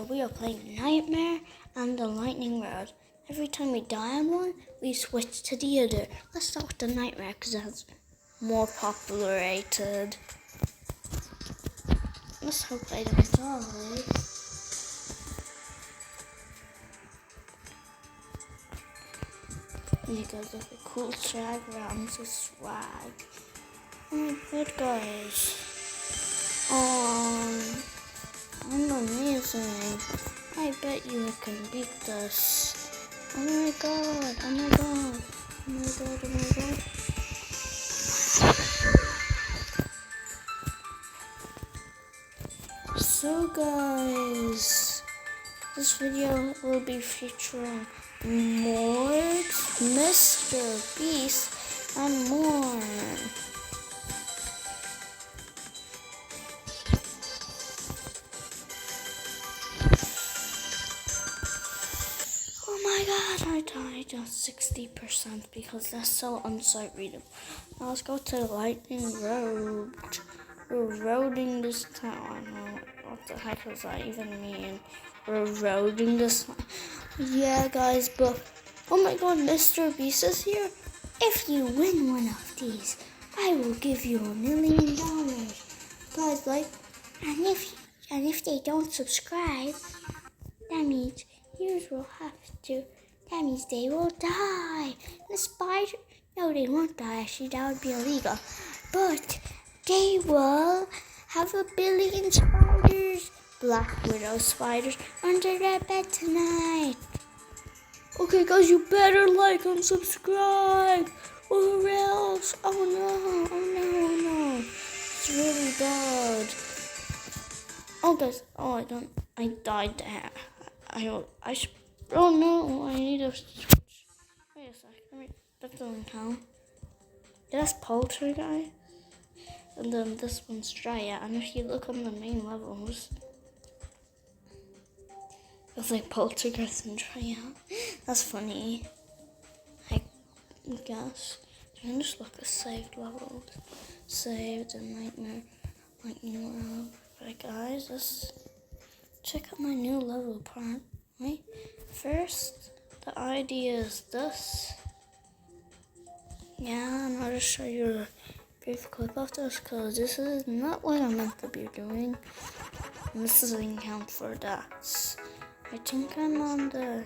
we are playing Nightmare and the Lightning Road. Every time we die on one, we switch to the other. Let's start with the Nightmare because that's more popular rated. Let's hope I don't die. You guys have a cool swag around the swag. Oh my god, guys. I'm amazing. I bet you can beat this. Oh my god, oh my god, oh my god, oh my god. So guys, this video will be featuring Morg, Mr. Beast, and more. Oh my god, I died on 60% because that's so unsight readable. Now let's go to the Lightning Road. We're roading this town. I don't know what the heck does that even mean. We're roading this. Yeah, guys, but oh my god, Mr. Beast is here. If you win one of these, I will give you $1 million. Guys, like, and if they don't subscribe, that means you will have to. That means they will die. The spider. No, they won't die. Actually, that would be illegal. But they will have 1 billion spiders, Black Widow spiders, under their bed tonight. Okay, guys, you better like and subscribe, or else. Oh no, oh no, oh no. It's really bad. Oh, guys. Oh, I died there. Oh no, I need to switch. Wait a second. That doesn't count. That's Poltergeist. And then this one's Dryad. And if you look on the main levels, it's like Poltergeist and Dryad. That's funny. I guess. You can just look at saved levels. Saved and Nightmare, Lightning Road. Right, guys, let's check out my new level part. Right? First, the idea is this. Yeah, and I'll just show you a brief clip of this because this is not what I'm meant to be doing. And this doesn't count for that. I think I'm on the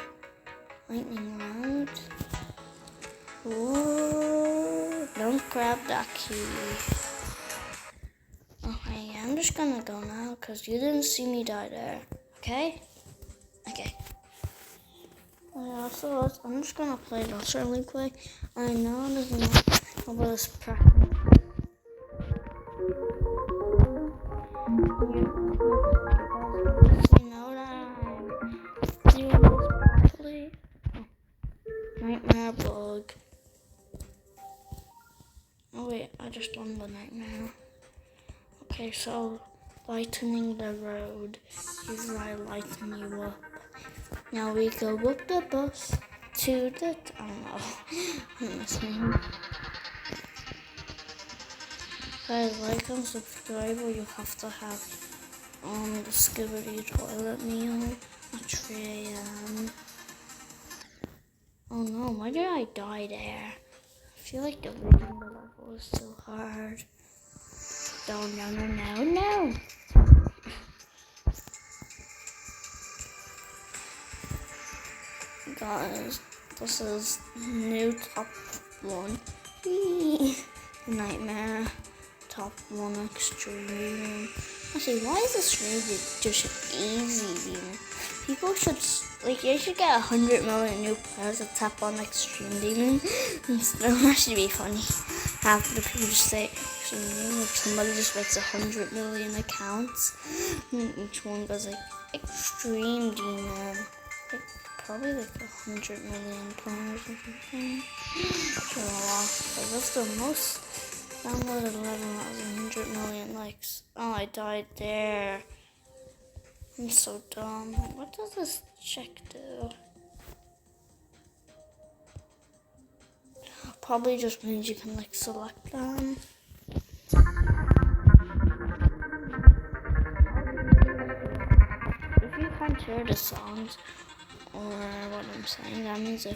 Lightning Road. Ooh, don't grab that key. Okay, I'm just gonna go now because you didn't see me die there. Okay? Okay. So I'm just gonna play this really quick. I know this is not about this practice. You know that I'm doing this properly. Oh, Nightmare bug. Oh wait, I just won the nightmare. Okay, so lightening the road. He's right, lighten you up. Now we go up the bus to the. I don't know. I'm listening. Guys, like and subscribe, or you have to have the Skibidi toilet meal at 3 a.m. Oh no, why did I die there? I feel like the reading the level is so hard. Oh no, no, no, no! Guys, this is new top 1. Nightmare top 1 extreme. Actually, why is this rated just easy? Demon? People should they should get 100 million new players that tap on Extreme Demon. That should be funny. Half the people just say Extreme Demon. Like somebody just makes 100 million accounts, and each one goes like Extreme Demon. Like, probably like 100 million players or something. So that's the most downloaded level has 100 million likes. Oh, I died there. I'm so dumb. What does this check do? Probably just means you can like select them. If you can't hear the sounds or what I'm saying. That means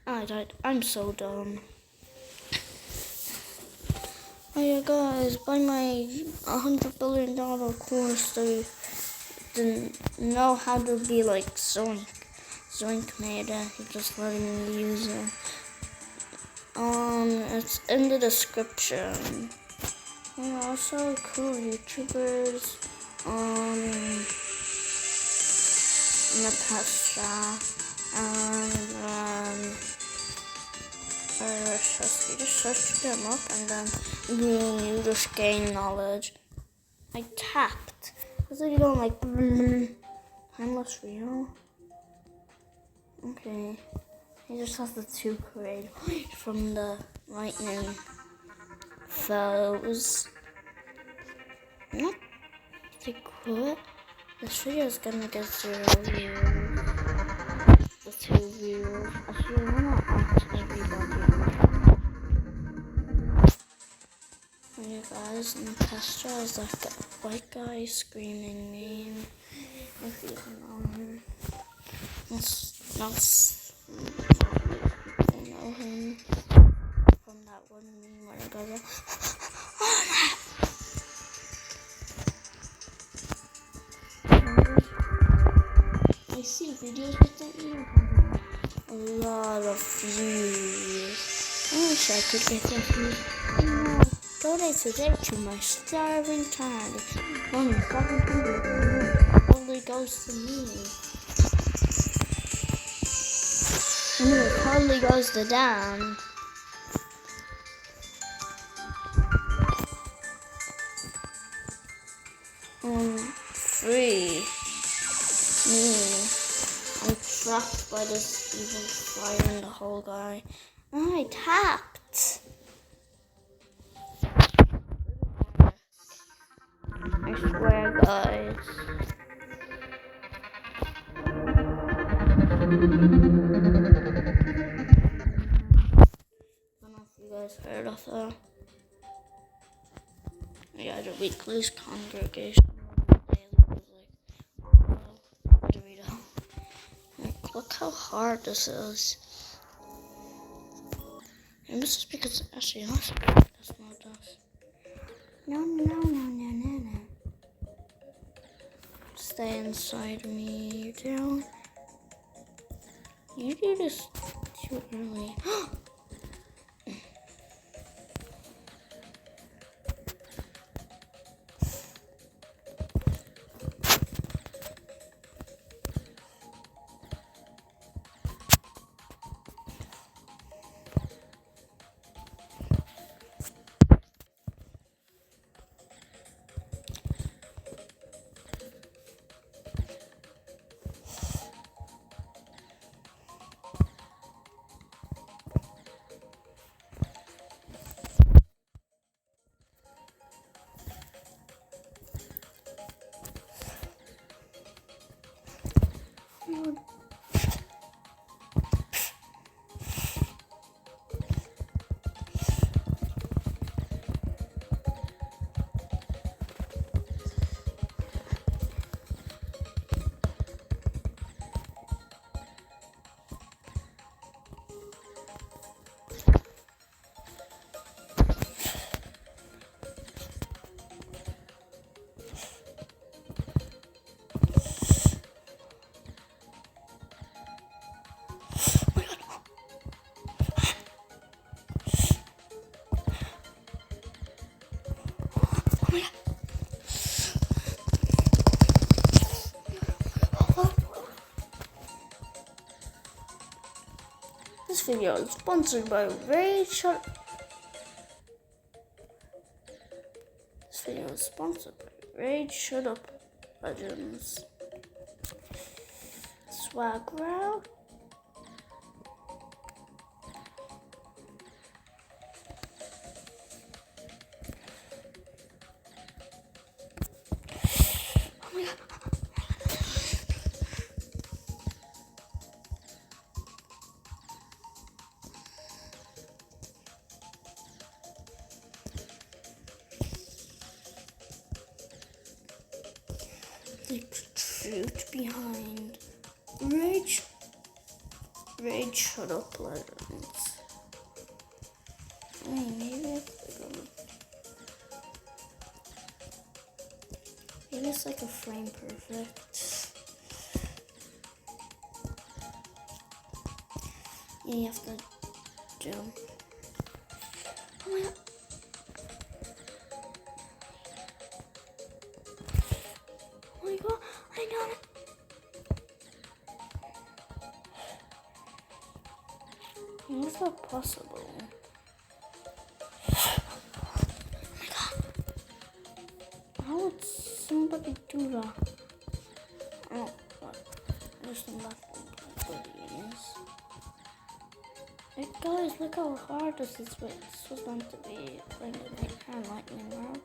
I died. I'm so dumb. Oh yeah, guys, buy my $100 billion course so you didn't know how to be like Zoink. Zoink made it. He's just letting me use it. It's in the description. And also cool YouTubers. Natasha and you just search them up and then you just gain knowledge. I tapped. Is it going like timeless real? Okay. He just has the 2 parade from the lightning foes. Not pretty cool. This video is gonna get 0 views. The 2 views. Actually, I'm gonna ask everybody. Hey guys, Natasha is like a white guy screaming meme. If you don't know him. That's I know him from that one meme where I go, I see videos with that meme having a lot of views. I wish I could get that views. Donate today to my starving child. Only 700 only goes to me. And it probably goes to Dan. Free me. I'm trapped by this evil fire in the hole guy. I tapped. I swear, guys. I don't know if you guys heard of that. Yeah, the weekly's congregation. Like, look how hard this is. And this is because actually that's not us. No. Stay inside me, down. You do this too early. This video is sponsored by Raid Shut. This video is sponsored by Raid Shut Up Legends. Swag route. Like truth behind Rage. Rage, shut up, legends. Maybe it's like a frame perfect. Yeah, you have to jump. Oh my god. Oh my god, I got it. How is that possible? Oh my god. How would somebody do that? Oh, what? There's some left buddies. Hey guys, look how hard this is. Wait, this was meant to be playing a lightning round.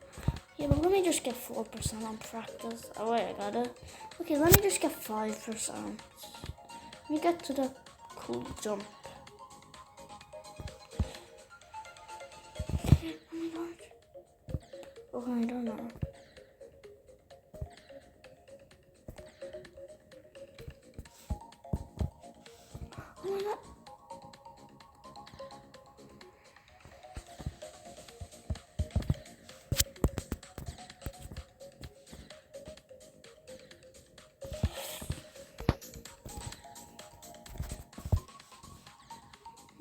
Yeah, but let me just get 4% on practice. Oh wait, I got it. Okay, let me just get 5%. Let me get to the cool jump. Oh my god. Oh, I don't know. Oh my god.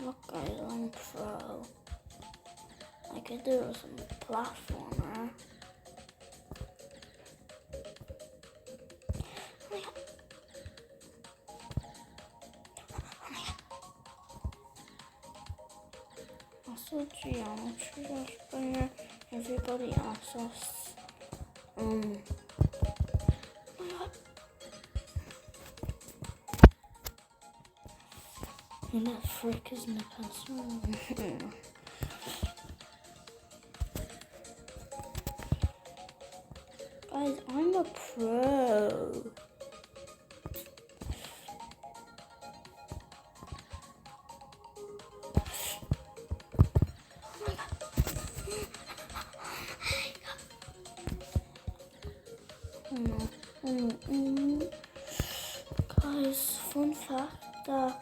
Look guys, I'm pro. I could do some platformer. Oh my god. Oh my god. Also geometry dash player. Everybody else. Oh my god. Who the frick is my password? Guys, I'm a pro. Guys, fun fact that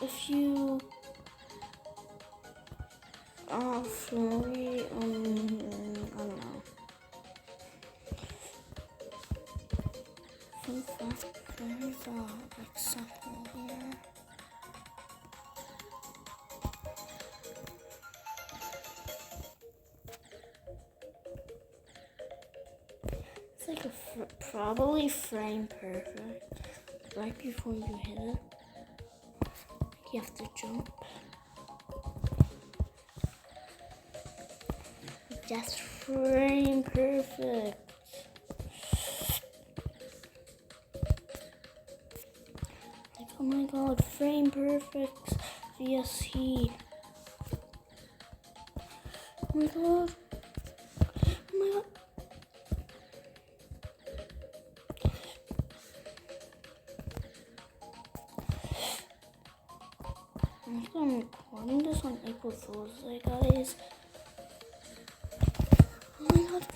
if you are free, I don't know. Fun fact, there's like something here. It's like probably frame perfect. Right before you hit it, you have to jump. That's frame perfect. Like, oh my god, frame perfect VSC. Oh my god. Oh my god. I'm recording this on April Fool's Day, guys. Oh my god.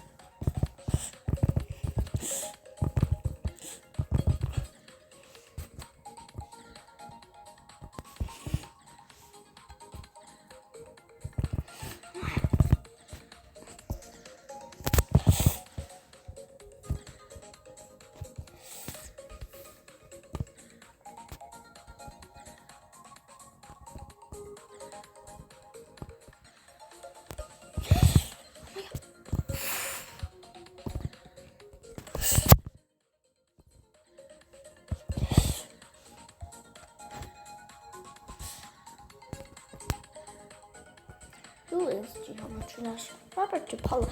Who is Geometry Dash? Robert DuPolo.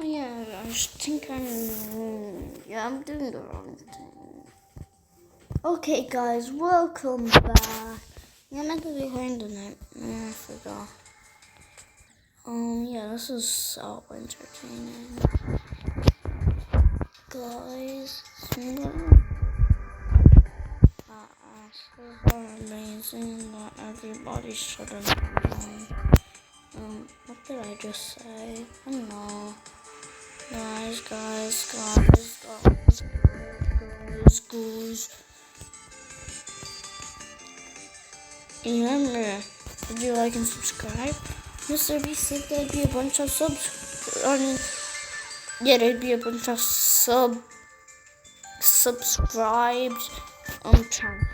yeah, I think I'm doing the wrong thing. Okay, guys, welcome back. I'm meant to be playing the Nightmare. I forgot. Yeah, this is so entertaining. Guys, are amazing that everybody shouldn't what did I just say? I don't know. Guys. Remember, did you like and subscribe? Mr. B said there'd be a bunch of there'd be a bunch of subscribed channels.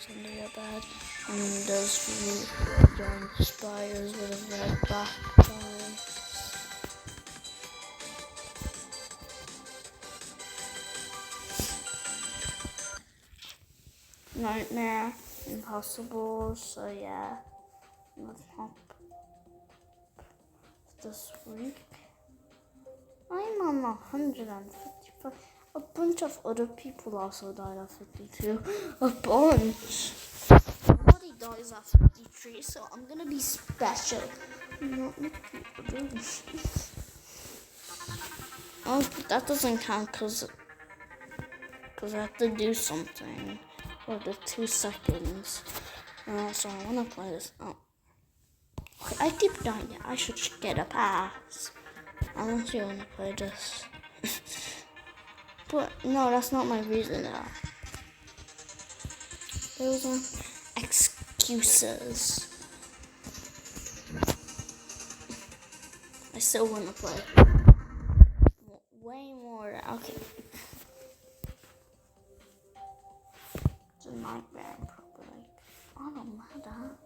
Spiders under your bed, and those giant spiders with a red background. Nightmare, impossible. So yeah, let's hop this week. I'm on 155. A bunch of other people also died at 52. A bunch. Nobody dies at 53, so I'm gonna be special. Not like people do. Oh, that doesn't count because I have to do something for the 2 seconds. So I wanna play this. Oh, okay, I keep dying. I should get a pass. Unless you wanna play this. But no, that's not my reason. Those are excuses. I still wanna play. Way more. Okay. It's a nightmare, probably. I don't matter.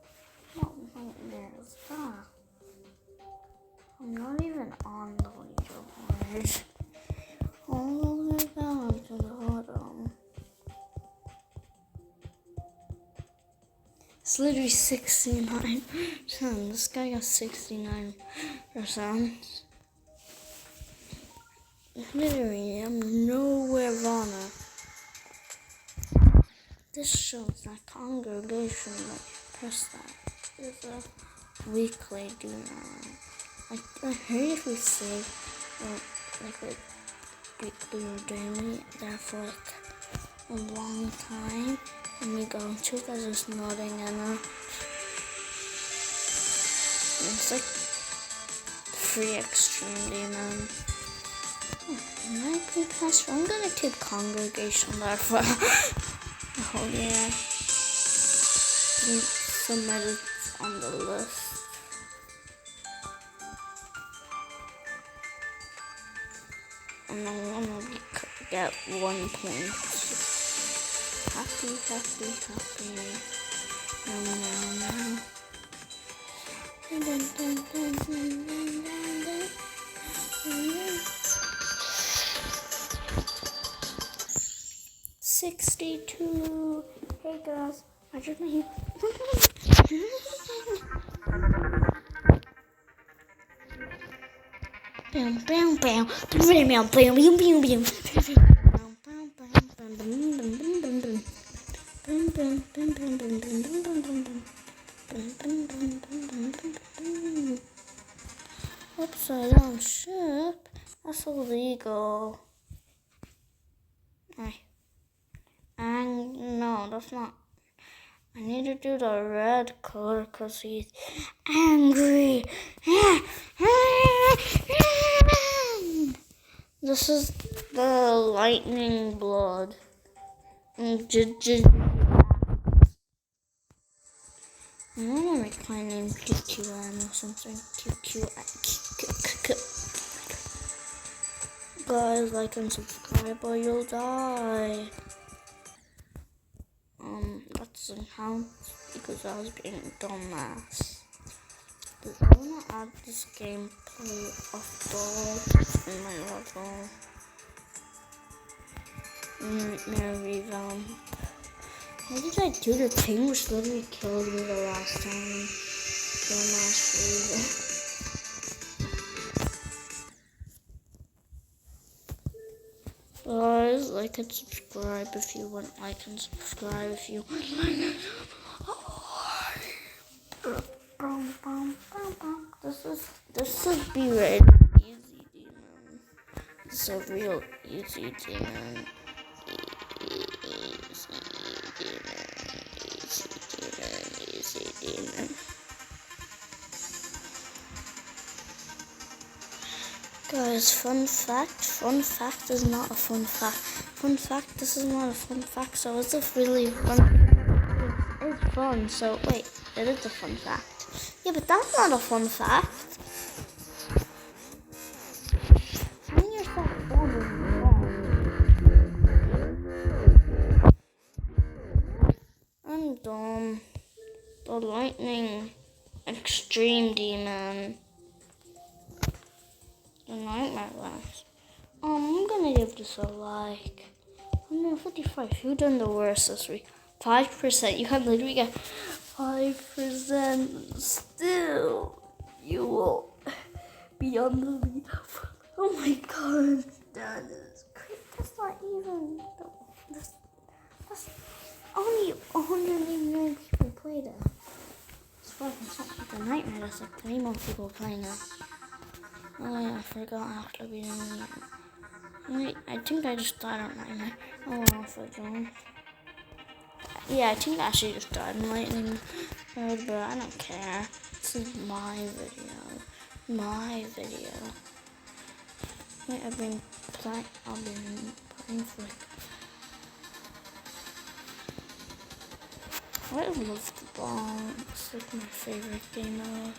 What nightmare is that? I'm not even on the leaderboard. All the way down to the bottom. It's literally 69%. This guy got 69%. Literally, I'm nowhere on it. This shows that congregation, press that. There's a weekly do now. I heard if we save like weekly or daily there for like a long time, and we go to because there's nothing in it. It's like free extreme demon. My pastor, I'm gonna keep congregation there for the whole year. Submit it on the list. And I wanna get 1 point. Happy. Now. 62. Hey guys, I just made. Bam. Upside down ship? That's illegal. And no, that's not. I need to do the red color because he's angry. This is the lightning blood. I want to make my name QQN or something. QQN. Guys, like and subscribe or you'll die. That doesn't count because I was being a dumbass. I want to add this gameplay of ball in my level. Nightmare revamp. How did I do the thing which literally killed me the last time? The last revamp. like and subscribe if you want. Like and subscribe if you want. This is be really easy, demon. It's a real easy demon. Easy demon. Guys, fun fact is not a fun fact. This is not a fun fact, so it's a really fun. It's fun, so wait, it is a fun fact. Yeah, but that's not a fun fact. Telling yourself fun is wrong. I'm dumb. The lightning extreme demon. The nightmare last. I'm gonna give this a like. 155. Who done the worst this week? 5%. You can literally get 5%. Still, you will be on the lead. Oh my god, that is crazy. That's not even. That's only 189 people played it. It's 5% like a nightmare. There's like 3 more people playing it. Oh yeah, I forgot after we didn't. Wait, I think I just died on lightning. Oh well, for John. Yeah, I think I actually just died in lightning mode, but I don't care. This is my video. Wait, I've been playing for. I love the ball. It's like my favorite game ever.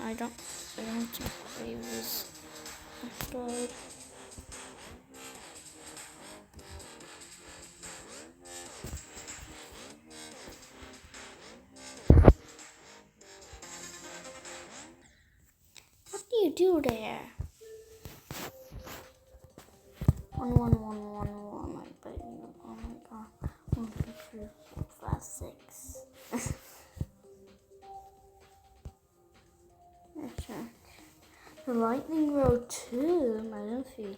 I don't think play was good. What do you do there? 1 1 1 1 1. I bet you. Oh my god. 1 2 3 4 5 6. Okay. The lightning road too, my Luffy.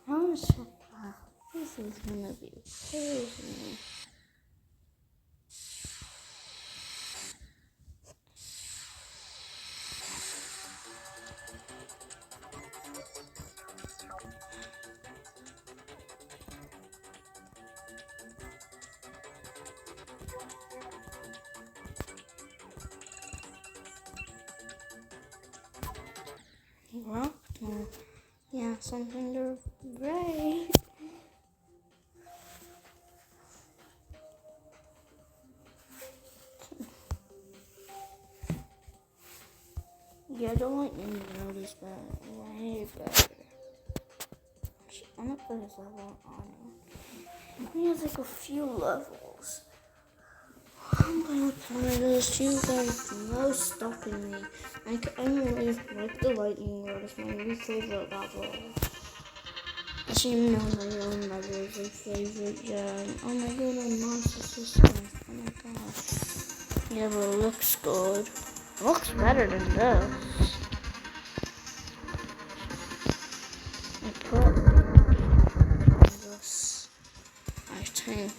I want to check that. This is gonna be crazy. Well, yeah, something to great. Yeah, the lightning road is better, way better. I'm gonna put this level on it. He has like a few levels. I'm gonna play this. You guys no stopping me. I really like the lightning road. It's my new favorite level. Actually, no, my own level is my favorite gem. Oh my god, I'm monster system. Oh my god. Yeah, but it looks good. It looks better than this. I put this, I think.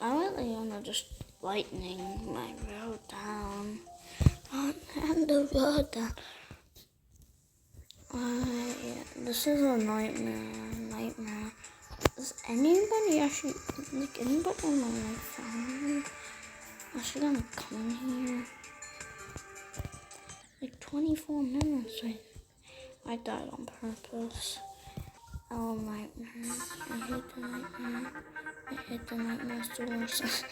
I really wanna just lightning my road down. And the road down. Yeah, this is a nightmare. Is anybody actually, like anybody in my family actually gonna come here? Like 24 minutes, I died on purpose. Oh, nightmare. I hate the nightmare. I hate the nightmares the worst.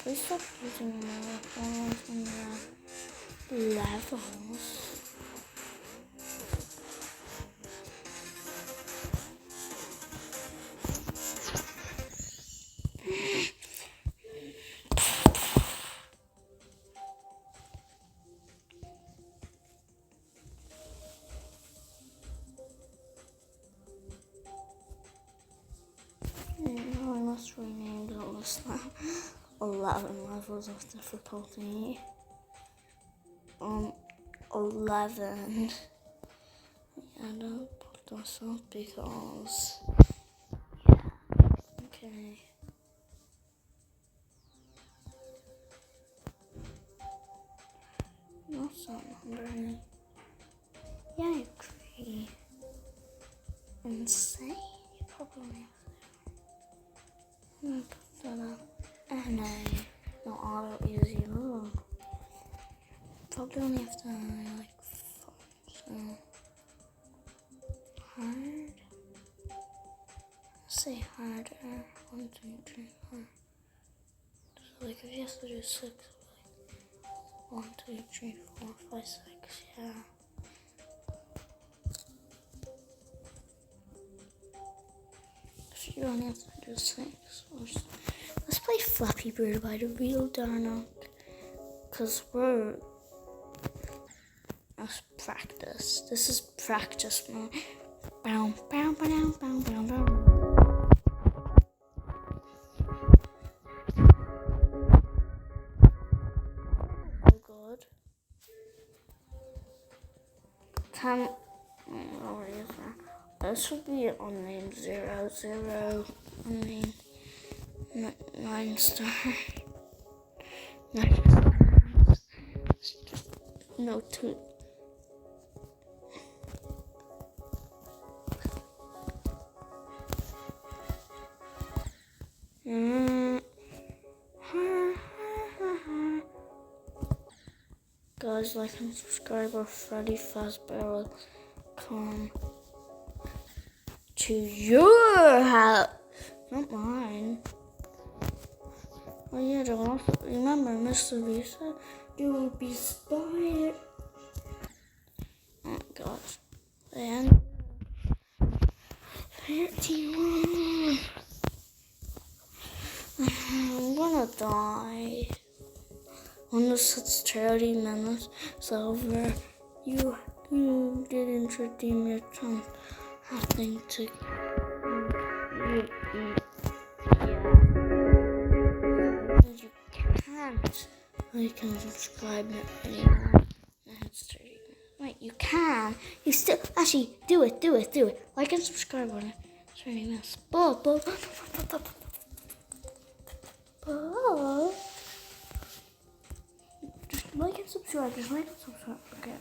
Please stop using metaphors in the levels. I must rename the list now. 11 levels of difficulty. 11. Yeah, don't put this up because. Okay. Not so number. Yeah, I agree. Insane. You probably have to put that up. And no auto easy move. Probably only have to like so hard. Say harder. 1, 2, 3, 4. So like if you have to do 6, like 1, 2, 3, 4, 5, 6, yeah. If you only have to do 6, let's play Flappy Bird by the Real Darnold. Cause let's practice. This is practice mode. Bow, bow, bow, bow, bow, bow. Good. This would be unnamed 0, 0, unnamed 9 star. 9 stars. No 2. Guys, like and subscribe or Freddy Fazbear will come to your house, not mine. Oh yeah, remember Mr. V said you will be spotted. Oh my gosh. And 31. I'm gonna die. When this hits 30 minutes, it's over. You didn't redeem your time. Having to you can't. You can subscribe anymore. It's 30 minutes. Wait, you can. You still actually do it. Like and subscribe on it. 30 minutes. Just like and subscribe. Okay.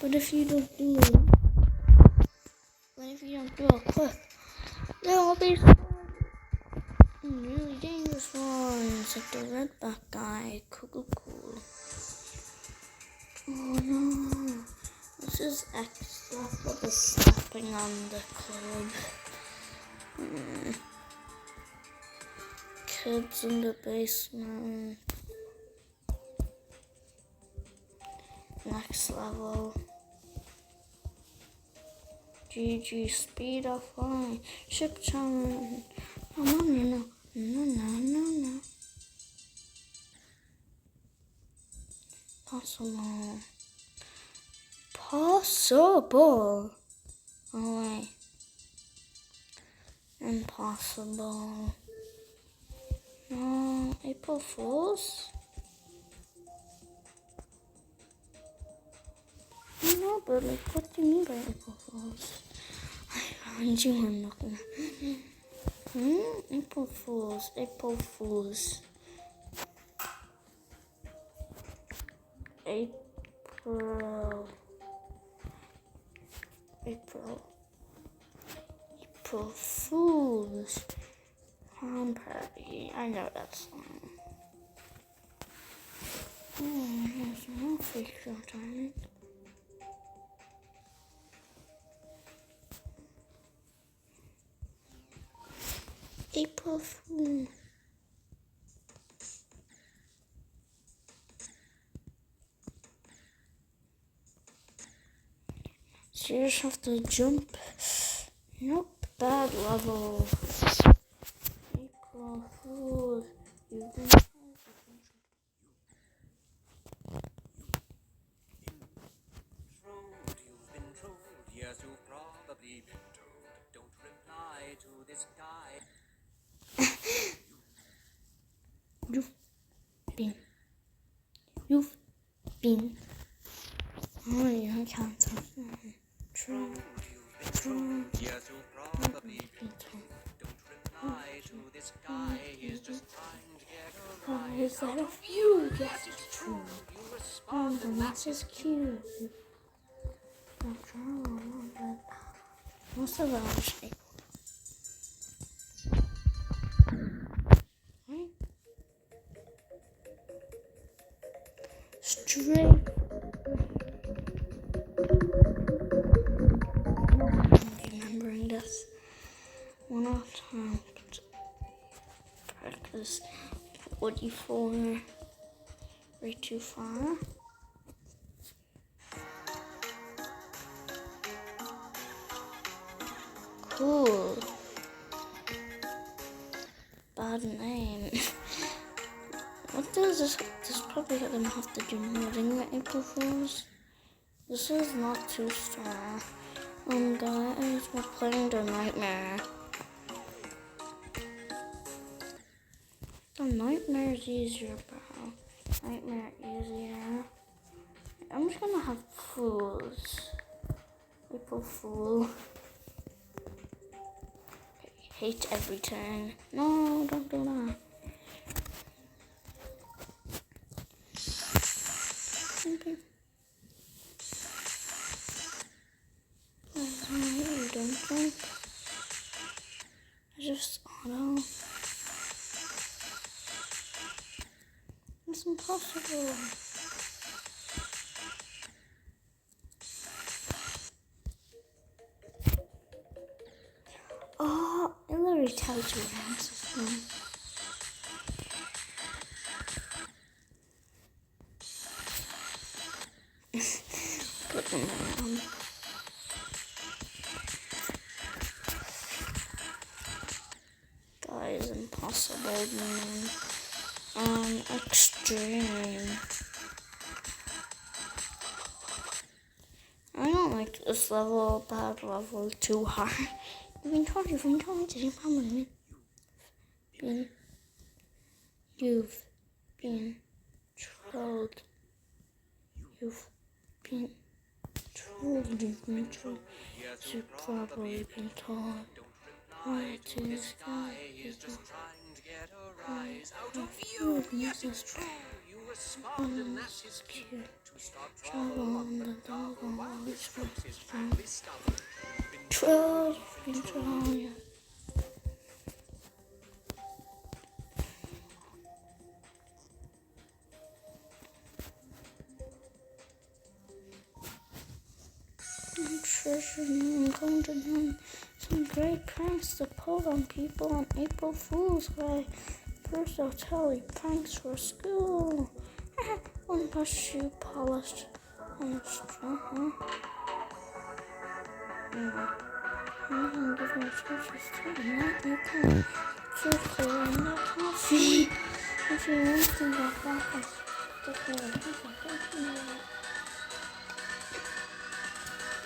But if you don't do it, click. There will be really dangerous ones like the redback guy. Cool. Oh no. This is extra for the stepping on the club. Kids in the basement. Next level. GG speed of flying. Ship challenge. No. Possible. Oh wait. Impossible. No, April Fools? No, but like, what do you mean by April Fools? I found you on looking. April Fools. April. Fools. I'm Patty. I know that song. There's no fake time. April Fool. You just have to jump. Nope, bad level. April Fool. You've been trolled. Yes, you've probably been told. Don't reply to this guy. You've been. Oh, yeah, I can't talk. True. Yes, you've probably been told. Don't reply to this guy. He's just trying to get a rise out of you. Yes, it's true. You respond, and that's his cue. Most of them are shape. Straight. Remembering this. One off time. Practice 44. Way too far. Cool. Bad name. What does this? This probably gonna have to do nothing with April Fools. This is not too strong. Guys, we're playing the Nightmare. The Nightmare is easier, bro. Nightmare easier. I'm just gonna have Fools. April Fool. Hate every turn. No, don't do that. Okay. You don't think? I just auto. It's impossible. Oh, it literally tells you the answer. Good man. Guys, impossible, man. Extreme. I don't like this level, bad level, too hard. You've been told to do something. You've been trolled. You've been trolled. You've been trolled. You've probably been told. Why to this guy? He's just trying to get a rise out of you. Yes, it's true. You respond, and that's his cue. To start Trouble on the dog while he always strokes his family stubble. Troll, you've been trolled. Yeah. I'm going to do some great pranks to pull on people on April Fool's Day. First, I'll tell you pranks for school. One plus shoe polished on a straw. I'm going to give my churches to you. You can choose to in that coffee. If you want to get back, I'll stick with a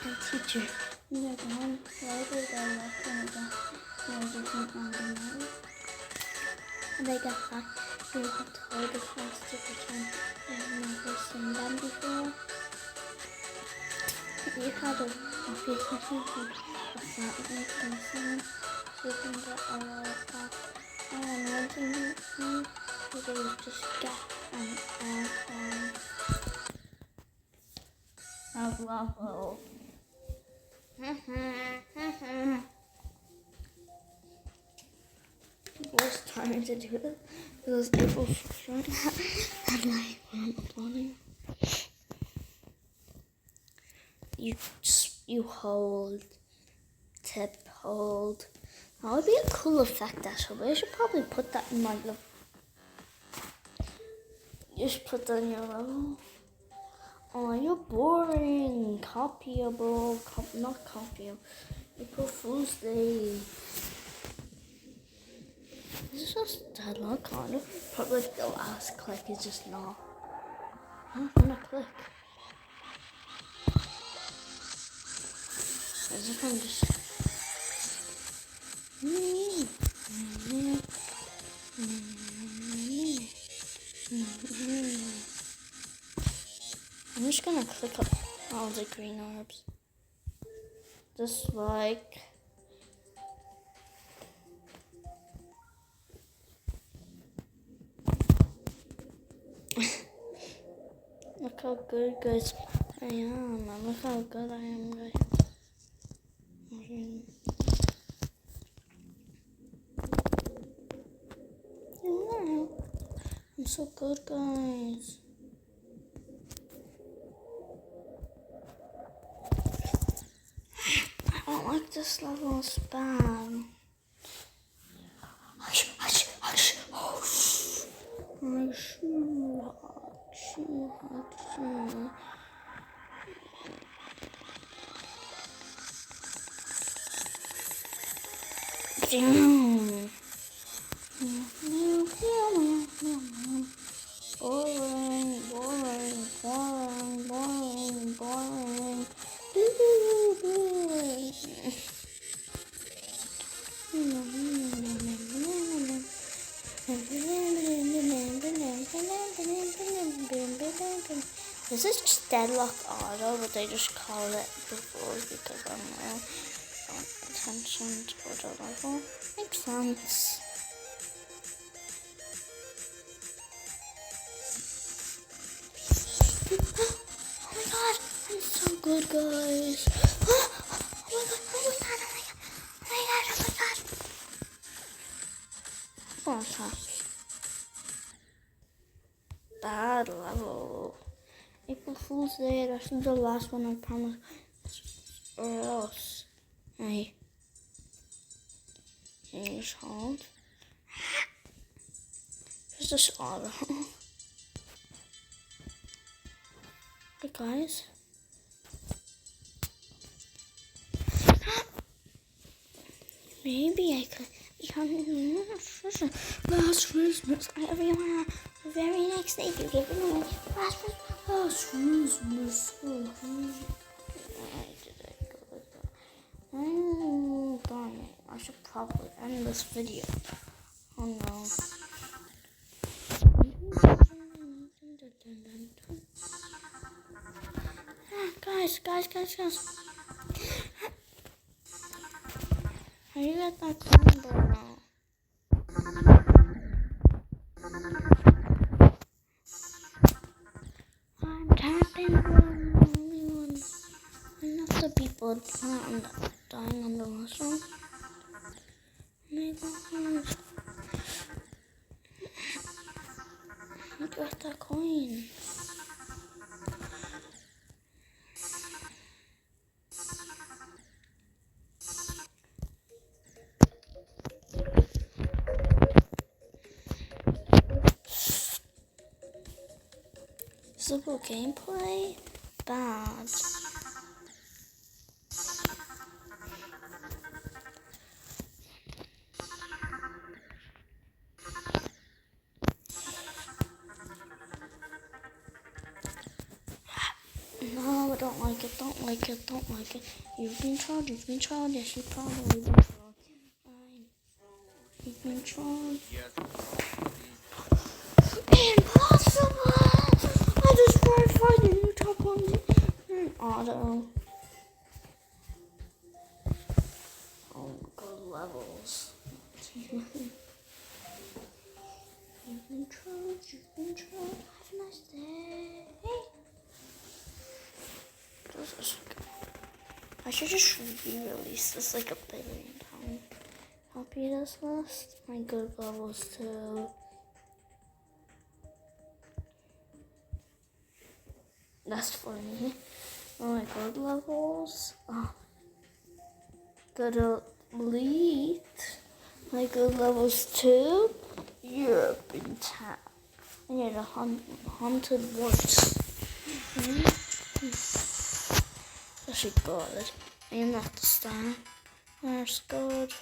and teacher. You are going later than left and different on the night. When they get back, you will have to hold the class to pretend they have never seen them before. You have a application for a flat making sound, so you can get a lot of that. And one thing you need to do is just get an airplane. Have level. Worst time to do it was April 1st and like when I'm uploading. You hold, tip, hold. That would be a cool effect actually. I should probably put that in my level. You should put that in your level. Oh, you're boring. Copyable. Not copyable. April Fool's Day. This is just deadlock, kind of. Probably the last click is just not. I'm not gonna click. As if I'm just. I'm just gonna click up all the green orbs. Just like. Look how good, guys, I am. Look how good I am, guys. I'm so good, guys. I don't like this level, it's bad. Hush, hush, hush, hush. Damn. Boring, boring, boring, boring, boring. This is just Deadlock Auto, but they just call it before because I'm not attention to the level. Makes sense. Oh my god, I'm so good, guys. Oh my god, oh my god, oh my god, oh my god, oh my god. Oh, sorry. Bad level. April Fool's Day, that's the last one, I promise. Or else. Hey. English hold. Where's this auto? Hey guys. Maybe I could become last Christmas. Everyone, the very next day you give me last Christmas. Oh, darn it. I should probably end this video. Oh no. Guys. How do you get that number now? I'm tapping the only one. Enough the people dying on the last one. Oh my god. I got that coin. Simple gameplay? Bad. No, I don't like it. You've been trolled, yes, you probably been trolled. You've been trolled. Impossible! I just tried finding new top ones in auto. Oh, good levels. You've been trolled. Have a nice day. I should just re-release this like 1 billion times. Copy this list. My good levels too. That's for me. Oh, my good levels. Oh. Good elite. My good levels too. Europe and tap. I need a haunted woods. Actually good. Aim at the star. That's good.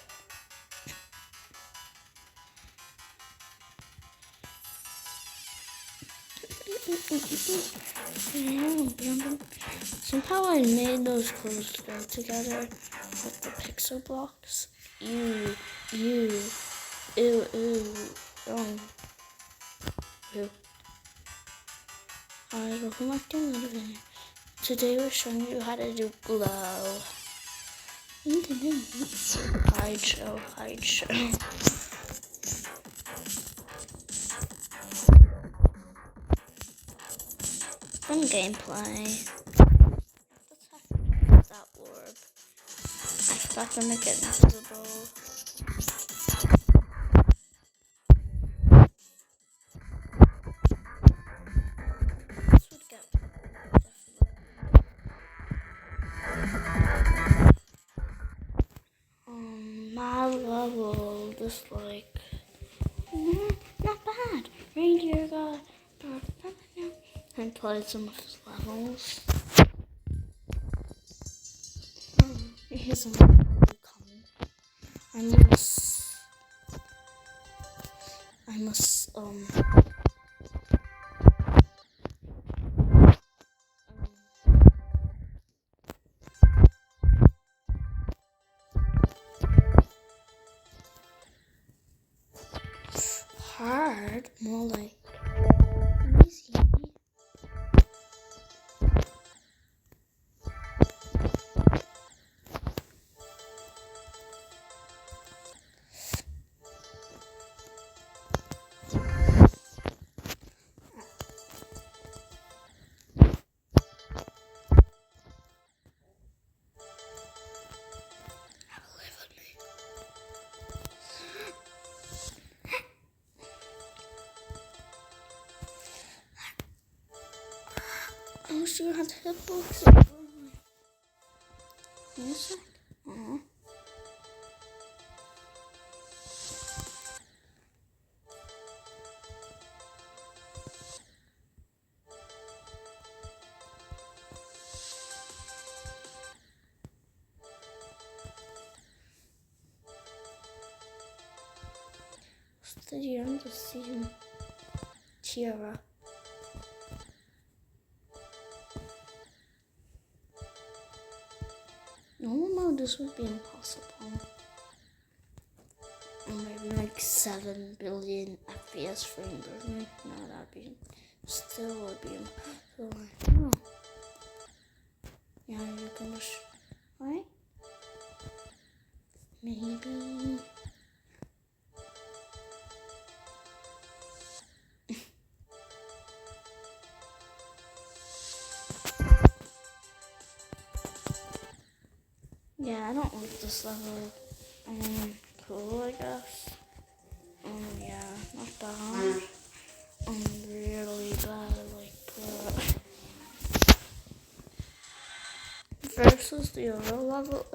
Somehow I made those clothes go together with the pixel blocks. Ew. Wrong. Ew. Alright, welcome back to another video. Today we're showing you how to do glow. Hide show. Fun gameplay. Let's have that orb. I forgot to make it invisible. This would get my level, just like not bad. Reindeer got and played some of his levels. Here's another coming. I must hard, more like easy. Oh, she has hitbox. Yes. Aww. Study on the season. Tiara. Normal mode, this would be impossible. Or maybe like 7 billion FPS frame rate. No, that'd be still would be impossible. Oh. Yeah, you can just right? Maybe. Yeah, I don't like this level. Cool, I guess. Yeah, not bad. Really bad, like versus the other level,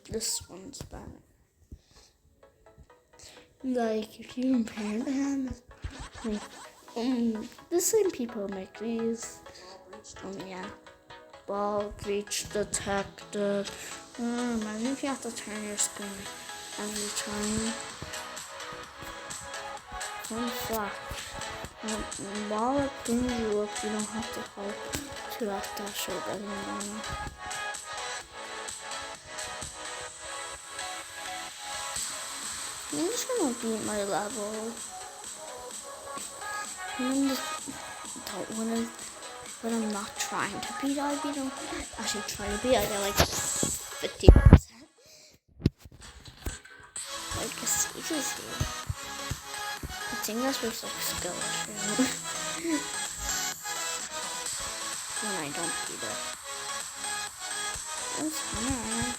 this one's bad. Like, if you compare them, like, the same people make these. Yeah. Ball, breach, detected. Imagine if you have to turn your screen every time. One flash. While it brings you up, you don't have to hold to that dash or anymore. I'm just gonna beat my level. When I'm not trying to beat, I beat them. Actually, trying to beat, I get like 50%. Like, it's easy. I think that's what's like skill too. When I don't beat it. That's fine.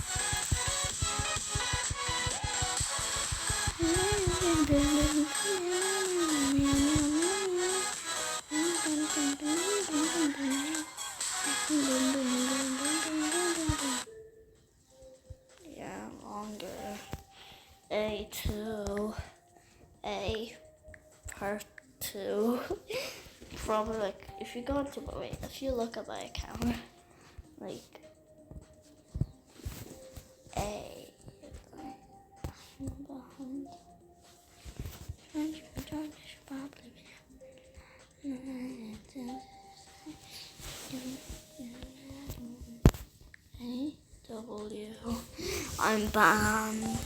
Yeah, longer. A2. A part 2. Probably like if you go into wait, if you look at my account, like a behind A W. I'm banned.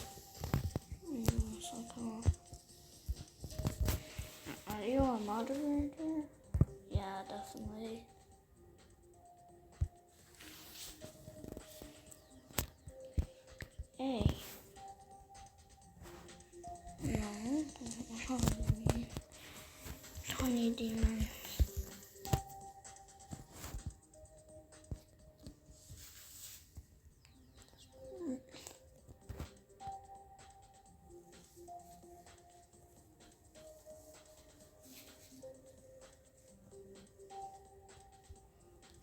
Are you a moderator? Yeah, definitely. A. No. 20 demons.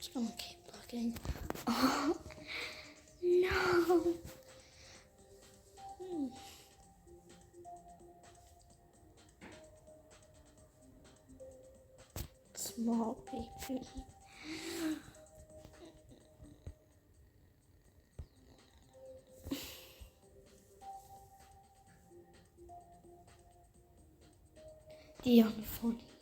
Just gonna keep looking. Oh, no. Small baby. The unfunny.